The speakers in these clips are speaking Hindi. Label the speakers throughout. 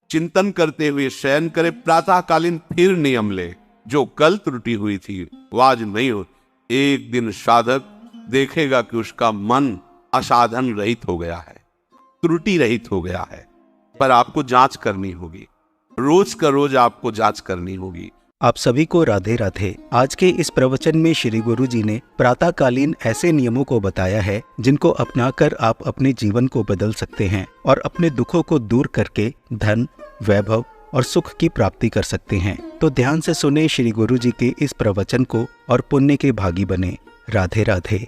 Speaker 1: चिंतन करते हुए शयन करे, प्रातःकालीन फिर नियम ले। जो कल त्रुटि हुई थी वो आज नहीं हो। एक दिन साधक देखेगा कि उसका मन असाधन रहित हो गया है, त्रुटि रहित हो गया है। पर आपको जांच करनी होगी, रोज का रोज आपको जांच करनी होगी।
Speaker 2: आप सभी को राधे राधे। आज के इस प्रवचन में श्री गुरु जी ने प्रातःकालीन ऐसे नियमों को बताया है जिनको अपनाकर आप अपने जीवन को बदल सकते हैं और अपने दुखों को दूर करके धन, वैभव और सुख की प्राप्ति कर सकते हैं। तो ध्यान से सुने श्री गुरु जी के इस प्रवचन को और पुण्य के भागी बने। राधे राधे।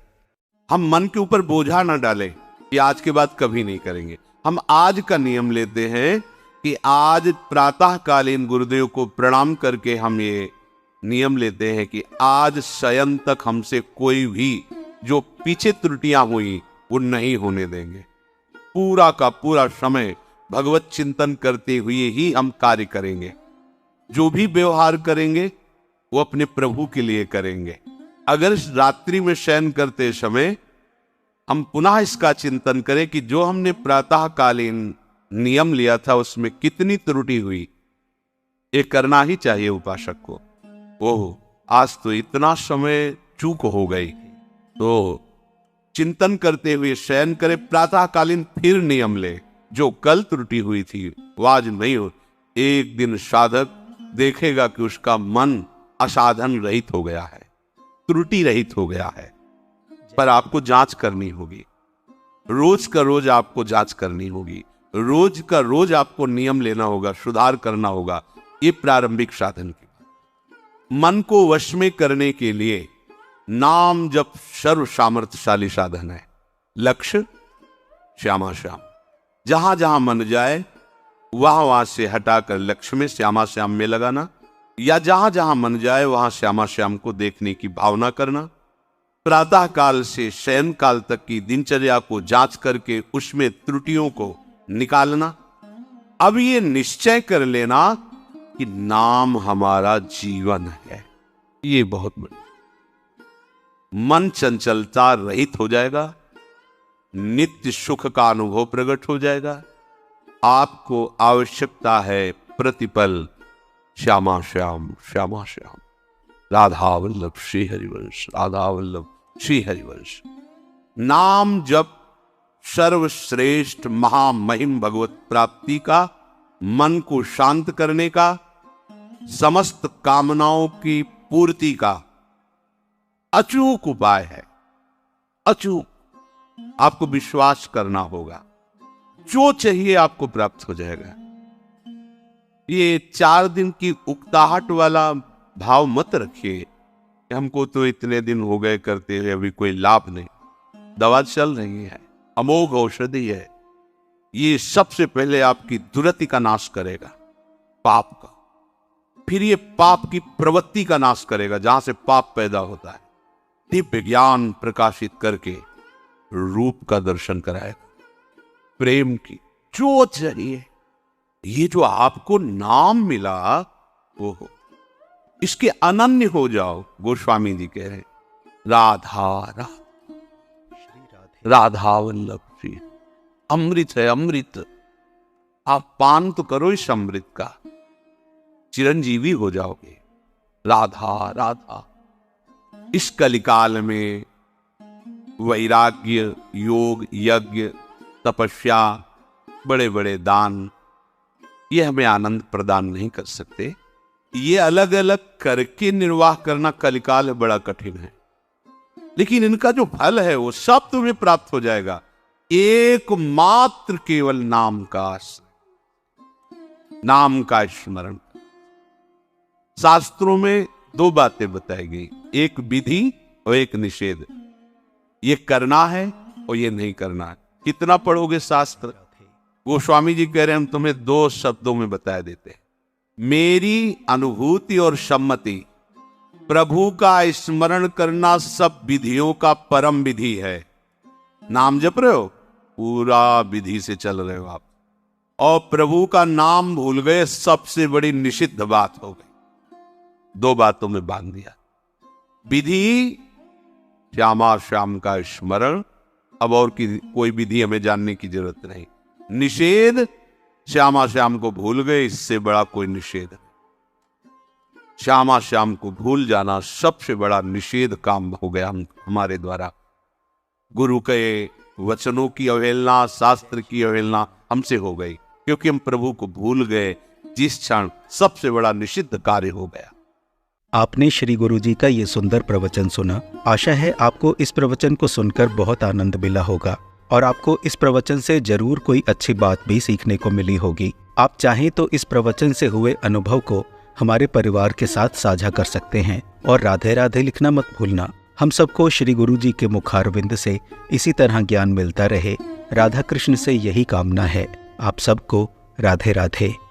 Speaker 1: हम मन के ऊपर बोझा न डालें कि आज के बाद कभी नहीं करेंगे। हम आज का नियम लेते हैं कि आज प्रातःकालीन गुरुदेव को प्रणाम करके हम ये नियम लेते हैं कि आज शयन तक हमसे कोई भी जो पीछे त्रुटियां हुई वो नहीं होने देंगे। पूरा का पूरा समय भगवत चिंतन करते हुए ही हम कार्य करेंगे। जो भी व्यवहार करेंगे वो अपने प्रभु के लिए करेंगे। अगर रात्रि में शयन करते समय हम पुनः इसका चिंतन करें कि जो हमने प्रातःकालीन नियम लिया था उसमें कितनी त्रुटि हुई, ये करना ही चाहिए उपासक को। ओह, आज तो इतना समय चूक हो गई। तो चिंतन करते हुए शयन करे, प्रातःकालीन फिर नियम ले। जो कल त्रुटि हुई थी वो आज नहीं हो। एक दिन साधक देखेगा कि उसका मन असाधन रहित हो गया है, त्रुटि रहित हो गया है। पर आपको जांच करनी होगी, रोज का रोज आपको जांच करनी होगी, रोज का रोज आपको नियम लेना होगा, सुधार करना होगा। ये प्रारंभिक साधन की बात। मन को वश में करने के लिए नाम जप सर्व सामर्थ्यशाली साधन है। लक्ष्य श्यामा श्याम। जहां जहां मन जाए वहां वहां से हटाकर लक्ष्य में श्यामा श्याम में लगाना, या जहां जहां मन जाए वहां श्यामा श्याम को देखने की भावना करना। प्रातः काल से शयन काल तक की दिनचर्या को जांच करके उसमें त्रुटियों को निकालना। अब ये निश्चय कर लेना कि नाम हमारा जीवन है। ये बहुत बड़ी, मन चंचलता रहित हो जाएगा, नित्य सुख का अनुभव प्रकट हो जाएगा। आपको आवश्यकता है प्रतिपल श्यामा श्याम, श्यामा श्याम, राधा वल्लभ श्री हरिवंश, राधा वल्लभ श्री हरिवंश। नाम जप सर्वश्रेष्ठ महामहिम भगवत प्राप्ति का, मन को शांत करने का, समस्त कामनाओं की पूर्ति का अचूक उपाय है। अचूक। आपको विश्वास करना होगा, जो चाहिए आपको प्राप्त हो जाएगा। ये 4 दिन की उकताहट वाला भाव मत रखिए, हमको तो इतने दिन हो गए करते हुए अभी कोई लाभ नहीं। दवा चल रही है, अमोघ औषधि है। ये सबसे पहले आपकी दुर्गति का नाश करेगा, पाप का। फिर ये पाप की प्रवृत्ति का नाश करेगा, जहां से पाप पैदा होता है। दिव्य ज्ञान प्रकाशित करके रूप का दर्शन कराएगा, प्रेम की जो चाहिए। ये जो आपको नाम मिला वो हो, इसके अनन्य हो जाओ। गोस्वामी जी कह रहे राधा राधा राधा वल्लभ श्री। अमृत है, अमृत। आप पान तो करो इस अमृत का, चिरंजीवी हो जाओगे। राधा राधा। इस कलिकाल में वैराग्य, योग, यज्ञ, तपस्या, बड़े बड़े दान, ये हमें आनंद प्रदान नहीं कर सकते। ये अलग अलग करके निर्वाह करना कलिकाल में बड़ा कठिन है, लेकिन इनका जो फल है वो सब तुम्हें प्राप्त हो जाएगा। एकमात्र केवल नाम का आश्रय, नाम का स्मरण। शास्त्रों में 2 बातें बताई गई, एक विधि और एक निषेध। ये करना है और ये नहीं करना है। कितना पढ़ोगे शास्त्र? गोस्वामी जी कह रहे हैं हम तुम्हें 2 शब्दों में बता देते हैं। मेरी अनुभूति और सम्मति। प्रभु का स्मरण करना सब विधियों का परम विधि है। नाम जप रहे हो, पूरा विधि से चल रहे हो आप, और प्रभु का नाम भूल गए, सबसे बड़ी निषिद्ध बात हो गई। 2 बातों में बांध दिया। विधि श्यामा श्याम का स्मरण, अब और की कोई विधि हमें जानने की जरूरत नहीं। निषेध श्यामा श्याम को भूल गए, इससे बड़ा कोई निषेध नहीं। श्यामा श्याम को भूल जाना सबसे बड़ा निषेध काम हो गया हमारे द्वारा। गुरु के वचनों की अवहेलना, शास्त्र की अवहेलना हमसे हो गई, क्योंकि हम प्रभु को भूल गए। जिस क्षण सबसे बड़ा निषिद्ध कार्य हो गया।
Speaker 2: आपने श्री गुरु जी का ये सुंदर प्रवचन सुना। आशा है आपको इस प्रवचन को सुनकर बहुत आनंद मिला होगा और आपको इस प्रवचन से जरूर कोई अच्छी बात भी सीखने को मिली होगी। आप चाहें तो इस प्रवचन से हुए अनुभव को हमारे परिवार के साथ साझा कर सकते हैं और राधे राधे लिखना मत भूलना। हम सबको श्री गुरु जी के मुखारविंद से इसी तरह ज्ञान मिलता रहे। राधा कृष्ण से यही कामना है। आप सबको राधे राधे।